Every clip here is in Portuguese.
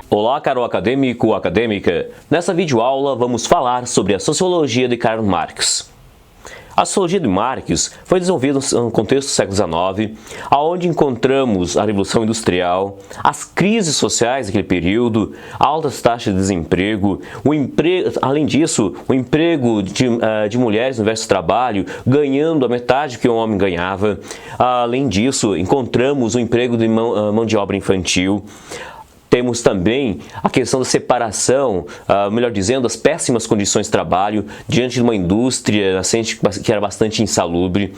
Olá, caro acadêmico ou acadêmica! Nessa videoaula vamos falar sobre a sociologia de Karl Marx. A sociologia de Marx foi desenvolvida no contexto do século XIX, onde encontramos a Revolução Industrial, as crises sociais daquele período, altas taxas de desemprego, além disso, o emprego de mulheres no universo do trabalho ganhando a metade que um homem ganhava. Além disso, encontramos o emprego de mão de obra infantil. Temos também a questão da separação, melhor dizendo, as péssimas condições de trabalho diante de uma indústria nascente que era bastante insalubre,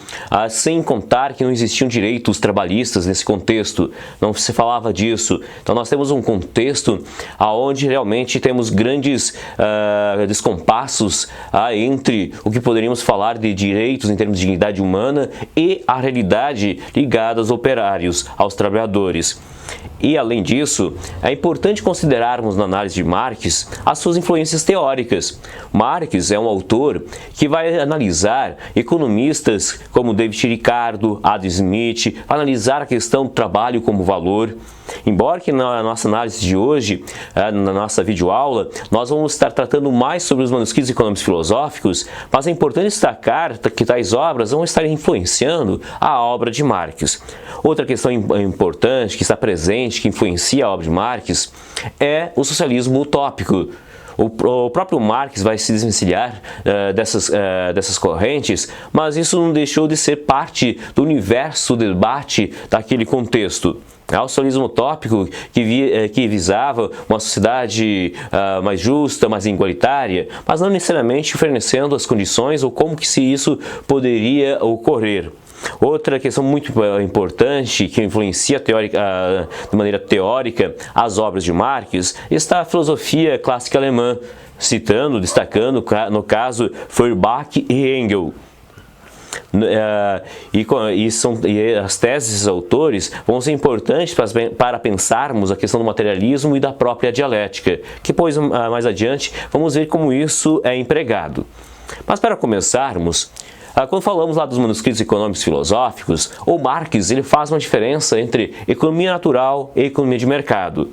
sem contar que não existiam direitos trabalhistas nesse contexto, não se falava disso. Então nós temos um contexto onde realmente temos grandes descompassos entre o que poderíamos falar de direitos em termos de dignidade humana e a realidade ligada aos operários, aos trabalhadores. E, além disso, é importante considerarmos na análise de Marx as suas influências teóricas. Marx é um autor que vai analisar economistas como David Ricardo, Adam Smith, analisar a questão do trabalho como valor. Embora que na nossa análise de hoje, na nossa videoaula, nós vamos estar tratando mais sobre os manuscritos econômicos filosóficos, mas é importante destacar que tais obras vão estar influenciando a obra de Marx. Outra questão importante que está presente, que influencia a obra de Marx, é o socialismo utópico. O próprio Marx vai se desvencilhar dessas correntes, mas isso não deixou de ser parte do universo do debate daquele contexto. O socialismo utópico que visava uma sociedade mais justa, mais igualitária, mas não necessariamente fornecendo as condições ou como que se isso poderia ocorrer. Outra questão muito importante que influencia de maneira teórica as obras de Marx está a filosofia clássica alemã, destacando no caso Feuerbach e Engels. E as teses desses autores vão ser importantes para pensarmos a questão do materialismo e da própria dialética, que depois, mais adiante, vamos ver como isso é empregado. Mas para começarmos, quando falamos lá dos manuscritos econômicos filosóficos, o Marx ele faz uma diferença entre economia natural e economia de mercado.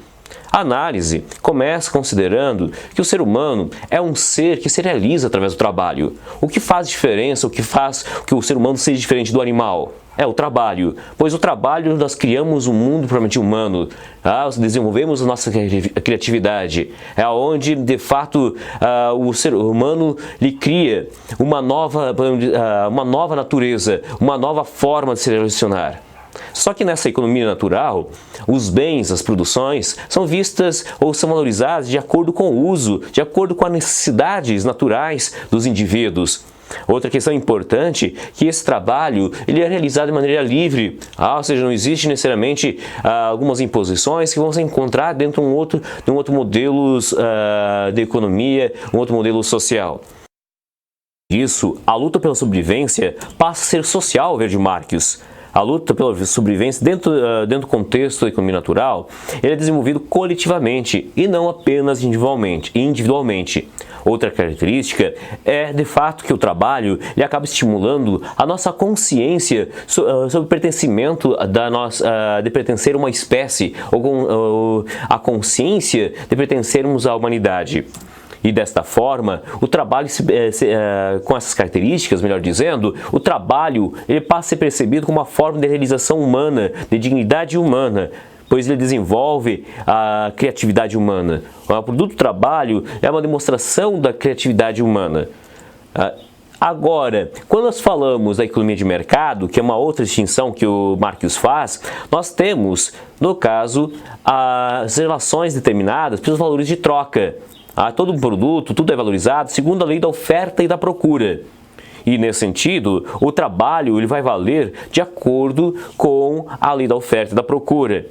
A análise começa considerando que o ser humano é um ser que se realiza através do trabalho. O que faz diferença, o que faz que o ser humano seja diferente do animal? É o trabalho, pois o trabalho nós criamos um mundo propriamente humano, desenvolvemos a nossa criatividade, é onde de fato o ser humano lhe cria uma nova natureza, uma nova forma de se relacionar. Só que nessa economia natural, os bens, as produções, são vistas ou são valorizadas de acordo com o uso, de acordo com as necessidades naturais dos indivíduos. Outra questão importante é que esse trabalho ele é realizado de maneira livre, ou seja, não existe necessariamente algumas imposições que vão se encontrar dentro de um outro modelo de economia, um outro modelo social. Isso, a luta pela sobrevivência passa a ser social, ao ver de Marx. A luta pela sobrevivência dentro do contexto da economia natural ele é desenvolvido coletivamente e não apenas individualmente. Outra característica é, de fato, que o trabalho ele acaba estimulando a nossa consciência sobre o pertencimento de pertencer a uma espécie ou a consciência de pertencermos à humanidade. E desta forma, o trabalho, com essas características, melhor dizendo, o trabalho ele passa a ser percebido como uma forma de realização humana, de dignidade humana, pois ele desenvolve a criatividade humana. O produto do trabalho é uma demonstração da criatividade humana. Agora, quando nós falamos da economia de mercado, que é uma outra distinção que o Marx faz, nós temos, no caso, as relações determinadas pelos valores de troca. Todo um produto, tudo é valorizado segundo a lei da oferta e da procura. E, nesse sentido, o trabalho ele vai valer de acordo com a lei da oferta e da procura.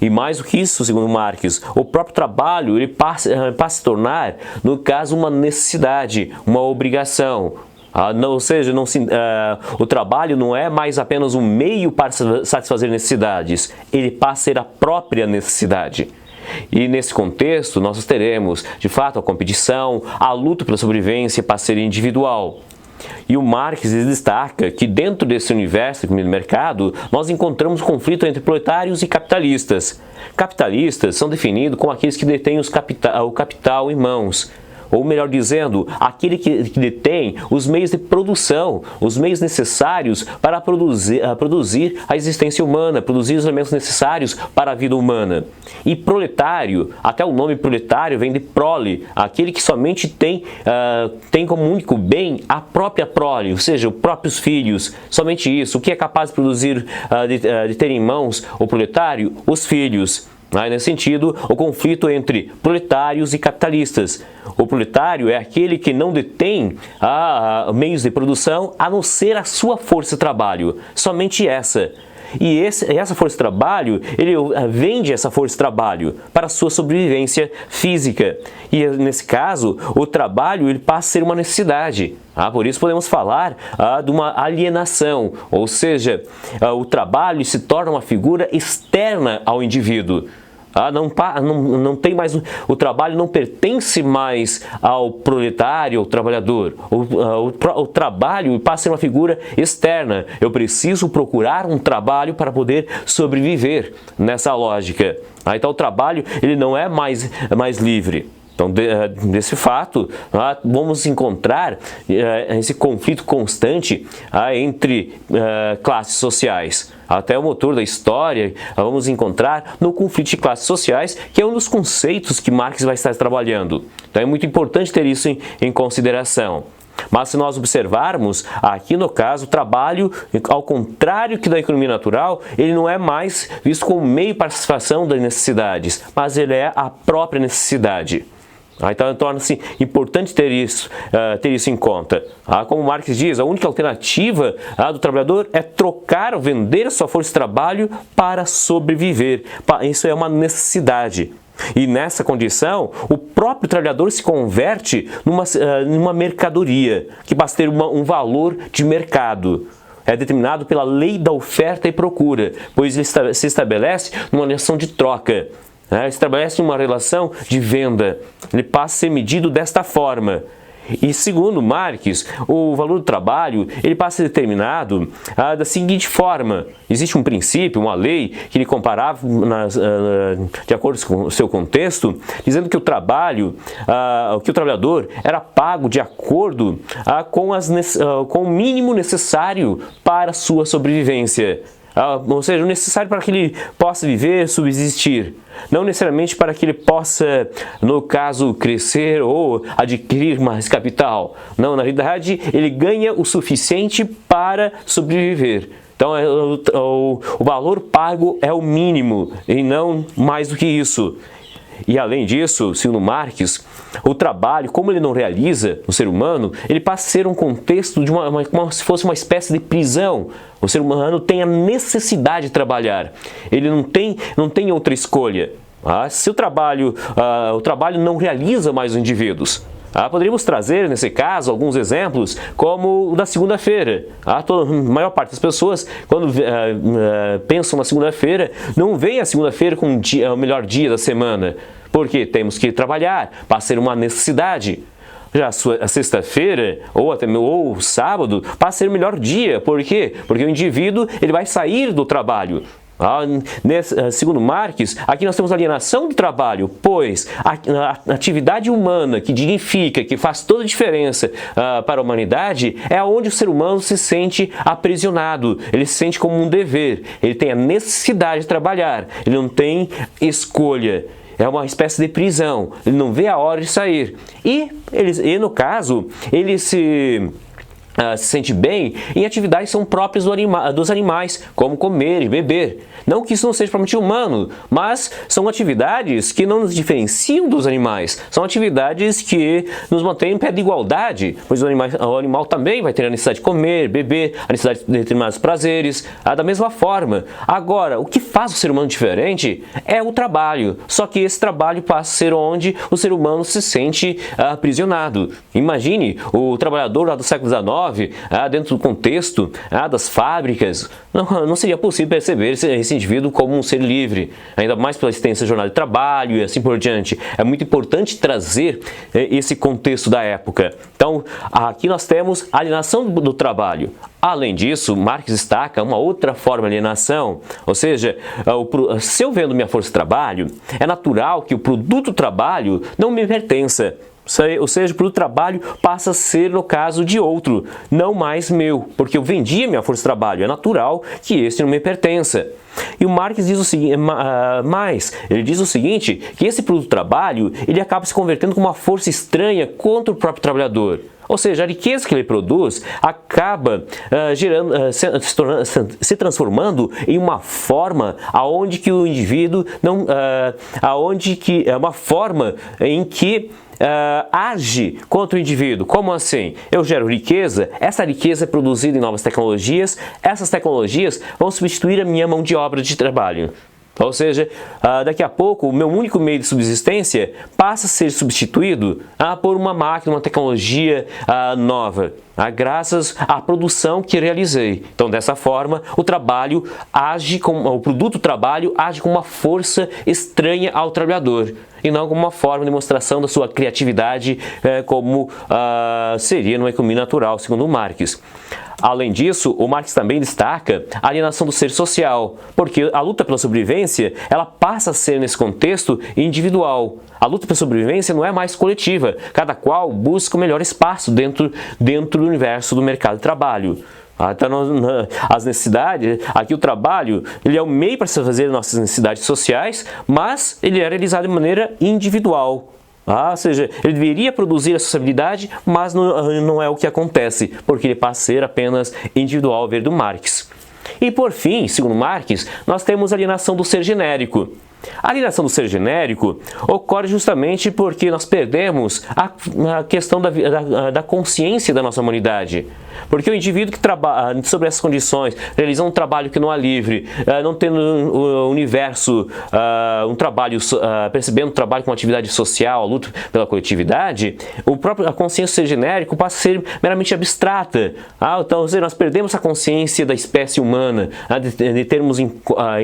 E mais do que isso, segundo Marx, o próprio trabalho ele passa a se tornar, no caso, uma necessidade, uma obrigação. Ou seja, o trabalho não é mais apenas um meio para satisfazer necessidades, ele passa a ser a própria necessidade. E nesse contexto, nós teremos, de fato, a competição, a luta pela sobrevivência e parceria individual. E o Marx destaca que dentro desse universo do mercado, nós encontramos conflito entre proletários e capitalistas. Capitalistas são definidos como aqueles que detêm o capital em mãos. Ou melhor dizendo, aquele que detém os meios de produção, os meios necessários para produzir a existência humana, produzir os elementos necessários para a vida humana. E proletário, até o nome proletário vem de prole, aquele que somente tem como único bem a própria prole, ou seja, os próprios filhos, somente isso. O que é capaz de produzir, de ter em mãos o proletário? Os filhos. Nesse sentido, o conflito entre proletários e capitalistas. O proletário é aquele que não detém meios de produção a não ser a sua força de trabalho, somente essa. E essa força de trabalho, ele vende essa força de trabalho para a sua sobrevivência física. E nesse caso, o trabalho ele passa a ser uma necessidade. Por isso podemos falar de uma alienação, ou seja, o trabalho se torna uma figura externa ao indivíduo. Não tem mais, o trabalho não pertence mais ao proletário, ao trabalhador. O trabalho passa a ser uma figura externa. Eu preciso procurar um trabalho para poder sobreviver nessa lógica. Então o trabalho ele não é mais livre. Então, desse fato, vamos encontrar esse conflito constante entre classes sociais. Até o motor da história vamos encontrar no conflito de classes sociais, que é um dos conceitos que Marx vai estar trabalhando. Então, é muito importante ter isso em consideração. Mas se nós observarmos, aqui no caso, o trabalho, ao contrário que da economia natural, ele não é mais visto como meio para a satisfação das necessidades, mas ele é a própria necessidade. Então torna-se importante ter isso em conta. Como Marx diz, a única alternativa do trabalhador é trocar ou vender a sua força de trabalho para sobreviver. Isso é uma necessidade. E nessa condição, o próprio trabalhador se converte numa mercadoria, que passa a ter um valor de mercado. É determinado pela lei da oferta e procura, pois ele se estabelece numa relação de troca. Estabelece uma relação de venda. Ele passa a ser medido desta forma. E segundo Marx, o valor do trabalho ele passa a ser determinado da seguinte forma. Existe um princípio, uma lei, que ele comparava de acordo com o seu contexto, dizendo que o trabalhador era pago de acordo com o mínimo necessário para a sua sobrevivência. Ou seja, o necessário para que ele possa viver, subsistir. Não necessariamente para que ele possa, no caso, crescer ou adquirir mais capital. Não, na realidade, ele ganha o suficiente para sobreviver. Então, o valor pago é o mínimo e não mais do que isso. E além disso, segundo Marx, o trabalho, como ele não realiza no ser humano, ele passa a ser um contexto de como se fosse uma espécie de prisão. O ser humano tem a necessidade de trabalhar. Ele não tem outra escolha. Se o trabalho não realiza mais os indivíduos. Poderíamos trazer, nesse caso, alguns exemplos, como o da segunda-feira. A maior parte das pessoas, quando pensam na segunda-feira, não veem a segunda-feira como o melhor dia da semana, porque temos que trabalhar, passa a ser uma necessidade. Já a sexta-feira ou o sábado passa a ser o melhor dia. Por quê? Porque o indivíduo ele vai sair do trabalho. Segundo Marx, aqui nós temos alienação do trabalho, pois a atividade humana que dignifica, que faz toda a diferença para a humanidade, é onde o ser humano se sente aprisionado, ele se sente como um dever, ele tem a necessidade de trabalhar, ele não tem escolha. É uma espécie de prisão, ele não vê a hora de sair. E no caso, ele se sente bem em atividades que são próprias dos animais, como comer e beber. Não que isso não seja propriamente humano, mas são atividades que não nos diferenciam dos animais. São atividades que nos mantêm em pé de igualdade, pois o animal também vai ter a necessidade de comer, beber, a necessidade de determinados prazeres, da mesma forma. Agora, o que faz o ser humano diferente é o trabalho, só que esse trabalho passa a ser onde o ser humano se sente aprisionado. Imagine o trabalhador lá do século XIX, XIX, dentro do contexto das fábricas, não seria possível perceber esse indivíduo como um ser livre, ainda mais pela extensa jornada de trabalho e assim por diante. É muito importante trazer esse contexto da época. Então, aqui nós temos a alienação do trabalho. Além disso, Marx destaca uma outra forma de alienação, ou seja, se eu vendo minha força de trabalho, é natural que o produto trabalho não me pertença. Ou seja, o produto trabalho passa a ser, no caso, de outro, não mais meu, porque eu vendia minha força de trabalho, é natural que esse não me pertença. E o Marx diz o seguinte, ele diz o seguinte, que esse produto trabalho, ele acaba se convertendo como uma força estranha contra o próprio trabalhador. Ou seja, a riqueza que ele produz acaba se transformando em uma forma aonde que o indivíduo não, é uma forma em que age contra o indivíduo. Como assim? Eu gero riqueza, essa riqueza é produzida em novas tecnologias, essas tecnologias vão substituir a minha mão de obra de trabalho. Ou seja, daqui a pouco o meu único meio de subsistência passa a ser substituído por uma máquina, uma tecnologia nova, graças à produção que realizei. Então, dessa forma, o produto trabalho age como uma força estranha ao trabalhador e não como uma forma de demonstração da sua criatividade, como seria numa economia natural, segundo Marx. Além disso, o Marx também destaca a alienação do ser social, porque a luta pela sobrevivência, ela passa a ser, nesse contexto, individual. A luta pela sobrevivência não é mais coletiva, cada qual busca o melhor espaço dentro do universo do mercado de trabalho. Então, as necessidades, aqui o trabalho, ele é o meio para se fazer nossas necessidades sociais, mas ele é realizado de maneira individual. Ou seja, ele deveria produzir a sociabilidade, mas não é o que acontece, porque ele passa a ser apenas individual, ver do Marx. E por fim, segundo Marx, nós temos a alienação do ser genérico. A alienação do ser genérico ocorre justamente porque nós perdemos a questão da consciência da nossa humanidade. Porque o indivíduo que trabalha sobre essas condições, realizando um trabalho que não é livre, não tendo o universo, um trabalho, percebendo o trabalho como atividade social, a luta pela coletividade, a consciência do ser genérico passa a ser meramente abstrata. Então, ou seja, nós perdemos a consciência da espécie humana, de termos em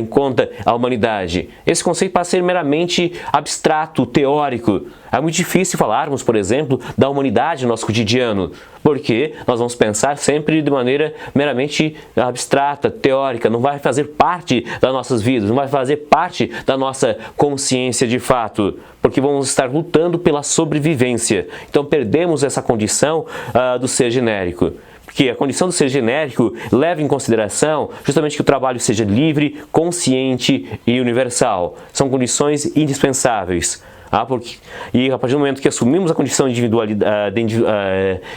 conta a humanidade. Esse conceito passa a ser meramente abstrato, teórico. É muito difícil falarmos, por exemplo, da humanidade no nosso cotidiano, porque nós vamos pensar sempre de maneira meramente abstrata, teórica, não vai fazer parte das nossas vidas, não vai fazer parte da nossa consciência de fato, porque vamos estar lutando pela sobrevivência. Então perdemos essa condição do ser genérico. Porque a condição do ser genérico leva em consideração justamente que o trabalho seja livre, consciente e universal. São condições indispensáveis. E a partir do momento que assumimos a condição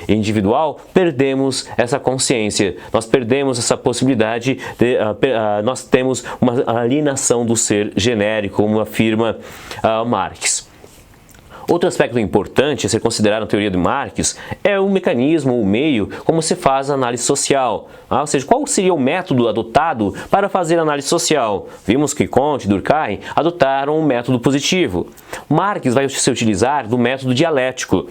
individual, perdemos essa consciência, nós perdemos essa possibilidade, nós temos uma alienação do ser genérico, como afirma Marx. Outro aspecto importante a ser considerado na teoria de Marx é o mecanismo, o meio, como se faz a análise social. Ou seja, qual seria o método adotado para fazer a análise social? Vimos que Comte e Durkheim adotaram o método positivo. Marx vai se utilizar do método dialético.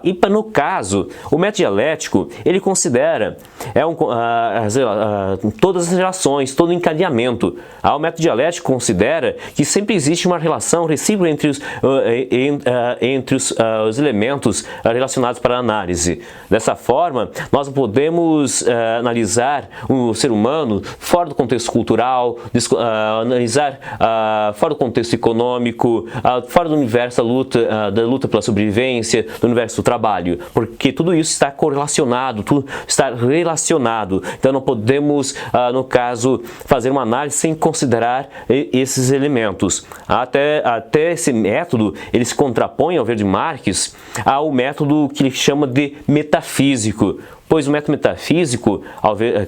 E no caso, o método dialético, ele considera todas as relações, todo o encadeamento. O método dialético considera que sempre existe uma relação recíproca entre os elementos relacionados para a análise. Dessa forma, nós podemos analisar o ser humano fora do contexto cultural, analisar fora do contexto econômico, fora do universo da luta pela sobrevivência, do universo do trabalho, porque tudo isso está correlacionado, tudo está relacionado. Então não podemos, no caso, fazer uma análise sem considerar esses elementos. Até esse método, ele se contrapõe, ao ver de Marx, ao método que ele chama de metafísico. Pois o método metafísico,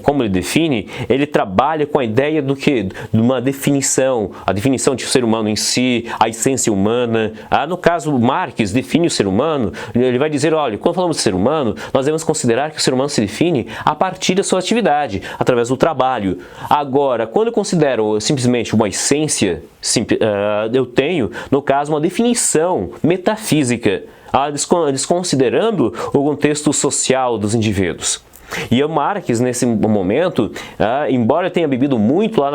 como ele define, ele trabalha com a ideia do que? De uma definição, a definição de ser humano em si, a essência humana. No caso, Marx define o ser humano, ele vai dizer, olha, quando falamos de ser humano, nós devemos considerar que o ser humano se define a partir da sua atividade, através do trabalho. Agora, quando eu considero simplesmente uma essência, eu tenho, no caso, uma definição metafísica, desconsiderando o contexto social dos indivíduos. E o Marx, nesse momento, embora tenha bebido muito lá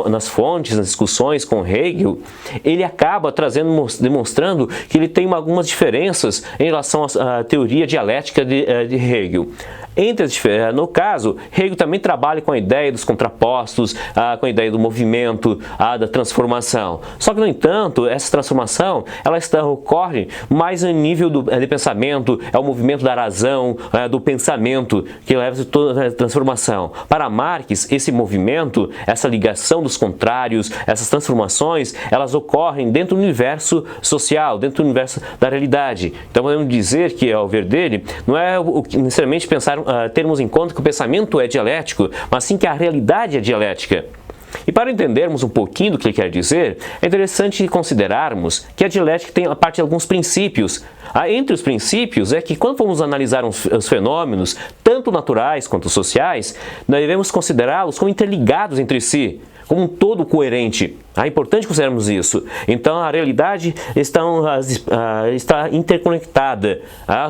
nas fontes, nas discussões com Hegel, ele acaba demonstrando que ele tem algumas diferenças em relação à teoria dialética de Hegel. No caso, Hegel também trabalha com a ideia dos contrapostos, com a ideia do movimento, da transformação. Só que, no entanto, essa transformação ela ocorre mais a nível de pensamento, é o movimento da razão, do pensamento que leva a toda a transformação. Para Marx, esse movimento, essa ligação dos contrários, essas transformações, elas ocorrem dentro do universo social, dentro do universo da realidade. Então, podemos dizer que, ao ver dele, não é necessariamente termos em conta que o pensamento é dialético, mas sim que a realidade é dialética. E para entendermos um pouquinho do que ele quer dizer, é interessante considerarmos que a dialética tem a parte de alguns princípios. Entre os princípios é que quando formos analisar os fenômenos, tanto naturais quanto sociais, nós devemos considerá-los como interligados entre si, como um todo coerente. É importante considerarmos isso. Então, a realidade está interconectada.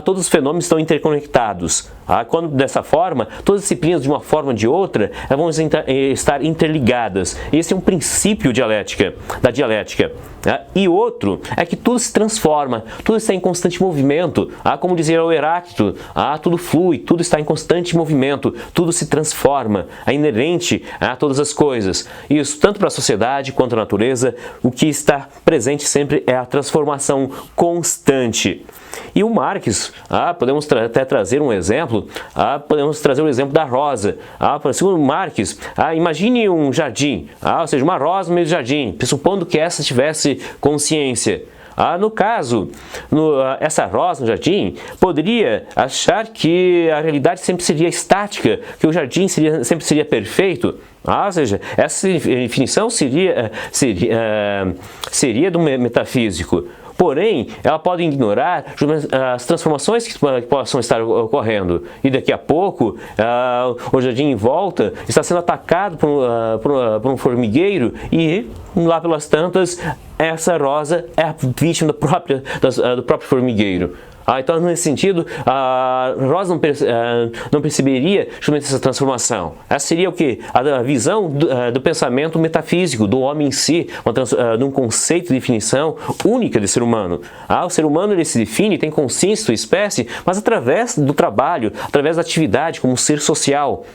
Todos os fenômenos estão interconectados. Quando, dessa forma, todas as disciplinas, de uma forma ou de outra, vão estar interligadas. Esse é um princípio da dialética. E outro é que tudo se transforma, tudo está em constante movimento. Como dizia o Heráclito, tudo flui, tudo está em constante movimento, tudo se transforma. É inerente a todas as coisas. Isso tanto para a sociedade quanto a natureza, o que está presente sempre é a transformação constante. E o Marx, podemos até trazer um exemplo, podemos trazer o exemplo da rosa. Segundo Marx, imagine um jardim, ou seja, uma rosa no meio do jardim, pressupondo que essa tivesse consciência. No caso, essa rosa no jardim poderia achar que a realidade sempre seria estática, que o jardim sempre seria perfeito. Ou seja, essa definição seria do metafísico. Porém, ela pode ignorar as transformações que possam estar ocorrendo. E daqui a pouco, o jardim em volta está sendo atacado por um formigueiro e, lá pelas tantas, essa rosa é a vítima do próprio formigueiro. Então, nesse sentido, a rosa não perceberia justamente essa transformação. Essa seria o quê? A visão do pensamento metafísico, do homem em si, de um conceito de definição única de ser humano. O ser humano ele se define, tem consciência sua espécie, mas através do trabalho, através da atividade, como um ser social.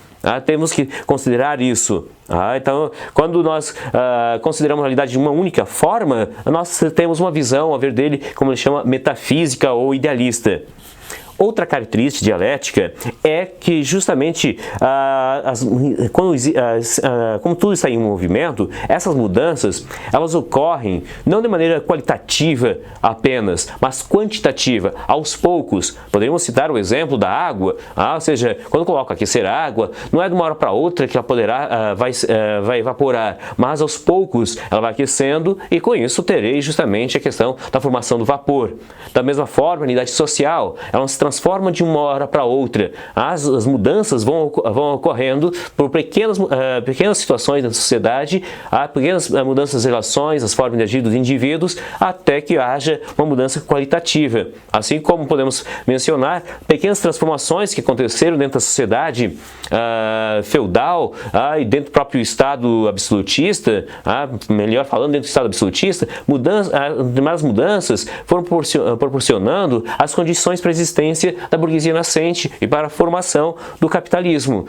Temos que considerar isso. Então, quando nós consideramos a realidade de uma única forma, nós temos uma visão, a ver dele, como ele chama, metafísica ou idealista. Outra característica dialética é que justamente como tudo está em movimento, essas mudanças elas ocorrem não de maneira qualitativa apenas, mas quantitativa, aos poucos. Poderíamos citar o exemplo da água, ou seja, quando coloco aquecer a água, não é de uma hora para outra que ela vai evaporar, mas aos poucos ela vai aquecendo e com isso terei justamente a questão da formação do vapor. Da mesma forma, a unidade social, ela não se transforma de uma hora para outra. As mudanças vão ocorrendo por pequenas situações da sociedade, pequenas mudanças nas relações, nas formas de agir dos indivíduos, até que haja uma mudança qualitativa. Assim como podemos mencionar pequenas transformações que aconteceram dentro da sociedade feudal e dentro do próprio Estado absolutista, melhor falando, dentro do Estado absolutista, determinadas mudanças foram proporcionando as condições para a existência da burguesia nascente e para a formação do capitalismo.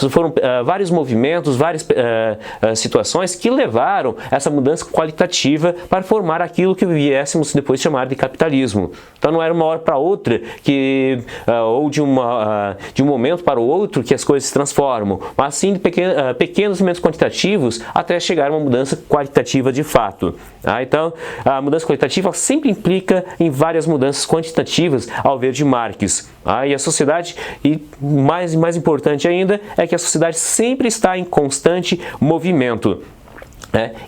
Foram vários movimentos, várias situações que levaram essa mudança qualitativa para formar aquilo que viéssemos depois chamar de capitalismo. Então não era uma hora para outra ou de um momento para o outro que as coisas se transformam, mas sim de pequenos movimentos quantitativos até chegar a uma mudança qualitativa de fato. Então, a mudança qualitativa sempre implica em várias mudanças quantitativas ao ver de Marx. E a sociedade, e mais importante ainda, é que a sociedade sempre está em constante movimento.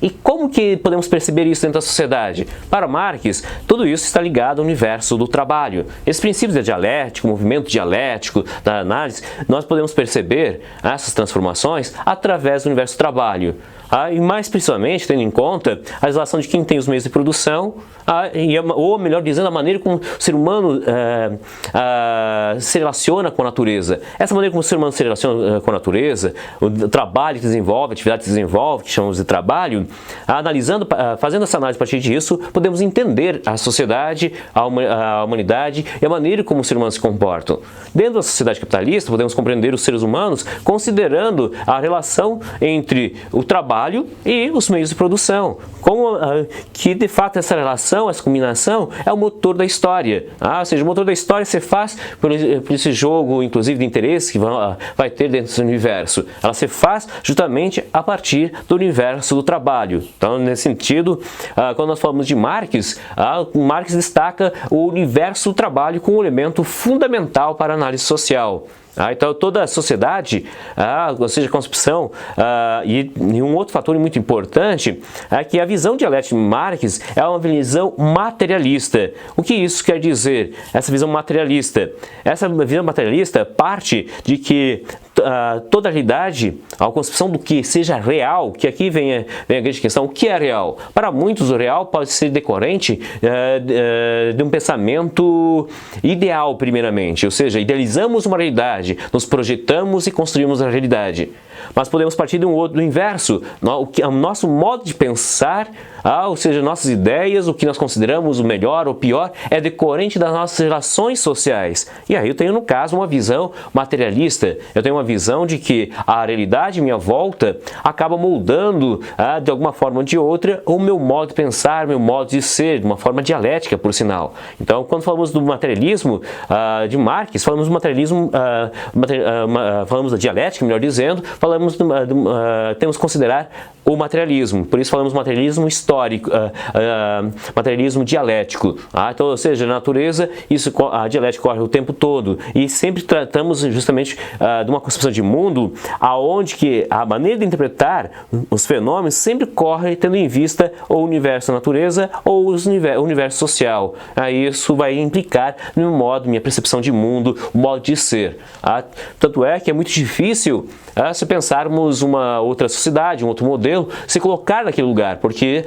E como que podemos perceber isso dentro da sociedade? Para Marx, tudo isso está ligado ao universo do trabalho. Esses princípios da dialética, o movimento dialético, da análise, nós podemos perceber essas transformações através do universo do trabalho. E mais precisamente, tendo em conta a relação de quem tem os meios de produção, ou melhor dizendo, a maneira como o ser humano se relaciona com a natureza. Essa maneira como o ser humano se relaciona com a natureza, o trabalho que desenvolve, a atividade que desenvolve, que chamamos de trabalho, analisando, fazendo essa análise a partir disso, podemos entender a sociedade, a humanidade e a maneira como os seres humanos se comportam. Dentro da sociedade capitalista, podemos compreender os seres humanos considerando a relação entre o trabalho e os meios de produção, como que de fato essa relação, essa combinação é o motor da história. Ou seja, o motor da história se faz por esse jogo, inclusive de interesse que vai ter dentro desse universo. Ela se faz justamente a partir do universo do trabalho. Então, nesse sentido, quando nós falamos de Marx, Marx destaca o universo do trabalho como um elemento fundamental para a análise social. Então, toda a sociedade, ou seja, a concepção, e um outro fator muito importante é que a visão dialética de Marx é uma visão materialista. O que isso quer dizer, essa visão materialista? Essa visão materialista parte de que toda a realidade, a concepção do que seja real, que aqui vem a grande questão, o que é real? Para muitos, o real pode ser decorrente de um pensamento ideal, primeiramente, ou seja, idealizamos uma realidade, nos projetamos e construímos a realidade. Mas podemos partir do inverso, o nosso modo de pensar, ou seja, nossas ideias, o que nós consideramos o melhor ou pior, é decorrente das nossas relações sociais. E aí eu tenho, no caso, uma visão materialista. Eu tenho uma visão de que a realidade à minha volta acaba moldando, de alguma forma ou de outra, o meu modo de pensar, meu modo de ser, de uma forma dialética, por sinal. Então, quando falamos do materialismo de Marx, falamos do materialismo, falamos da dialética, melhor dizendo, temos que considerar o materialismo, por isso falamos materialismo histórico, materialismo dialético. Então, ou seja, a natureza, a dialética corre o tempo todo e sempre tratamos justamente de uma concepção de mundo aonde que a maneira de interpretar os fenômenos sempre corre tendo em vista o universo da natureza ou o universo social. Isso vai implicar no meu modo, minha percepção de mundo, o modo de ser. Tanto é que é muito difícil se pensarmos uma outra sociedade, um outro modelo, se colocar naquele lugar, porque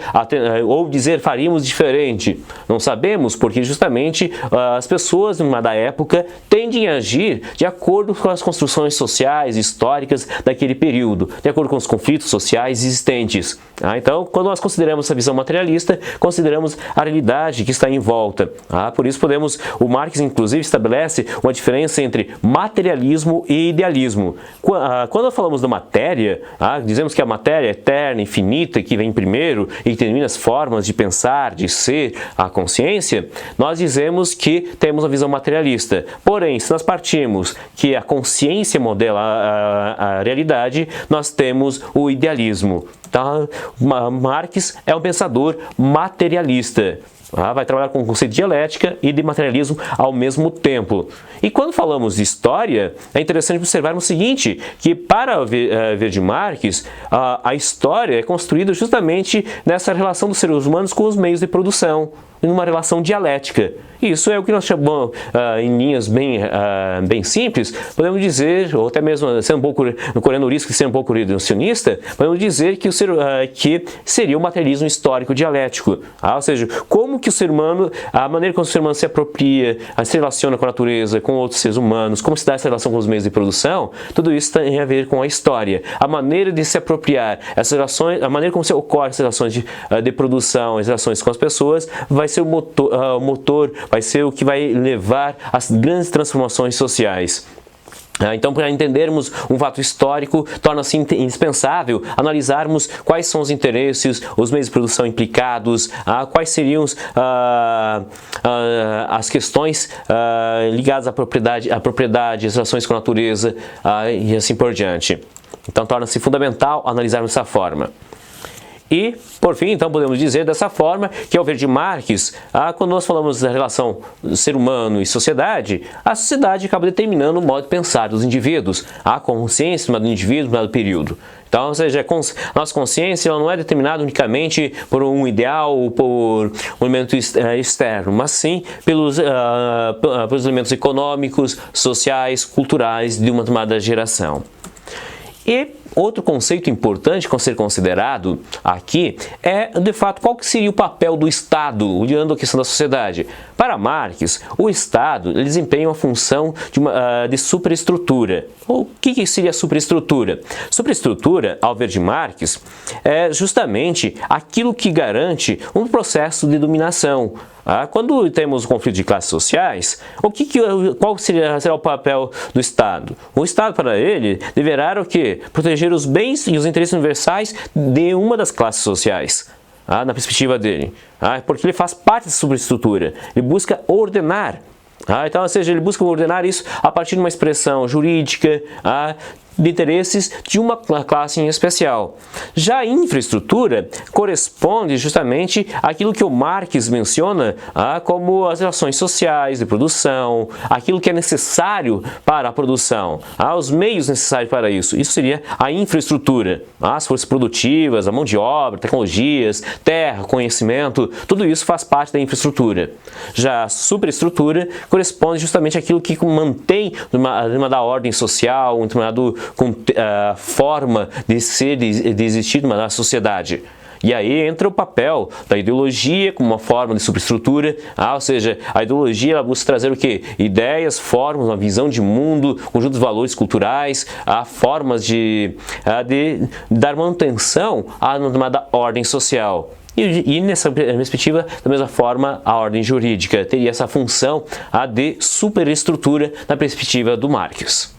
ou dizer faríamos diferente. Não sabemos, porque justamente as pessoas da época tendem a agir de acordo com as construções sociais, históricas daquele período, de acordo com os conflitos sociais existentes. Então, quando nós consideramos essa visão materialista, consideramos a realidade que está em volta. Por isso o Marx inclusive estabelece uma diferença entre materialismo e idealismo. Quando nós falamos da matéria, dizemos que a matéria é eterna, infinita, que vem primeiro e que determina as formas de pensar, de ser, a consciência, nós dizemos que temos uma visão materialista. Porém, se nós partimos que a consciência modela a realidade, nós temos o idealismo. Então, Marx é um pensador materialista. Vai trabalhar com o conceito de dialética e de materialismo ao mesmo tempo. E quando falamos de história, é interessante observarmos o seguinte, que para ver de Marx, a história é construída justamente nessa relação dos seres humanos com os meios de produção, em uma relação dialética. Isso é o que nós chamamos, em linhas bem simples, podemos dizer, ou até mesmo sendo um pouco coreanorista, sendo um pouco reducionista, podemos dizer que seria o materialismo histórico dialético. Ou seja, como que o ser humano, a maneira como o ser humano se apropria, se relaciona com a natureza, com outros seres humanos, como se dá essa relação com os meios de produção, tudo isso tem a ver com a história. A maneira de se apropriar, essas relações, a maneira como se ocorre essas relações de produção, as relações com as pessoas, vai ser o motor, vai ser o que vai levar às grandes transformações sociais. Então, para entendermos um fato histórico, torna-se indispensável analisarmos quais são os interesses, os meios de produção implicados, quais seriam as questões ligadas à propriedade, às relações com a natureza e assim por diante. Então, torna-se fundamental analisarmos dessa forma. E, por fim, então, podemos dizer dessa forma que, ao ver de Marx, quando nós falamos da relação ser humano e sociedade, a sociedade acaba determinando o modo de pensar dos indivíduos, a consciência do indivíduo no dado período. Então, ou seja, nossa consciência ela não é determinada unicamente por um ideal ou por um elemento externo, mas sim pelos elementos econômicos, sociais, culturais de uma determinada geração. E outro conceito importante a ser considerado aqui é, de fato, qual que seria o papel do Estado, olhando a questão da sociedade. Para Marx, o Estado ele desempenha uma função de superestrutura. O que seria a superestrutura? Superestrutura, ao ver de Marx, é justamente aquilo que garante um processo de dominação. Quando temos um conflito de classes sociais, qual será o papel do Estado? O Estado, para ele, deverá o quê? Proteger os bens e os interesses universais de uma das classes sociais, na perspectiva dele, porque ele faz parte da superestrutura, ele busca ordenar. Então, ou seja, ele busca ordenar isso a partir de uma expressão jurídica, de interesses de uma classe em especial. Já a infraestrutura corresponde justamente àquilo que o Marx menciona como as relações sociais de produção, aquilo que é necessário para a produção, os meios necessários para isso. Isso seria a infraestrutura, as forças produtivas, a mão de obra, tecnologias, terra, conhecimento, tudo isso faz parte da infraestrutura. Já a superestrutura corresponde justamente àquilo que mantém uma da ordem social, um determinado forma de ser, de existir na sociedade. E aí entra o papel da ideologia como uma forma de superestrutura, ou seja, a ideologia ela busca trazer o quê? Ideias, formas, uma visão de mundo, conjunto de valores culturais, formas de dar manutenção à determinada ordem social. E nessa perspectiva, da mesma forma, a ordem jurídica teria essa função de superestrutura na perspectiva do Marx.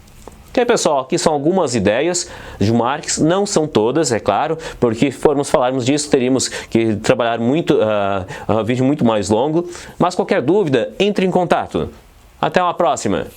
Então, pessoal, aqui são algumas ideias de Marx, não são todas, é claro, porque se formos falarmos disso, teríamos que trabalhar muito, um vídeo muito mais longo, mas qualquer dúvida, entre em contato. Até uma próxima!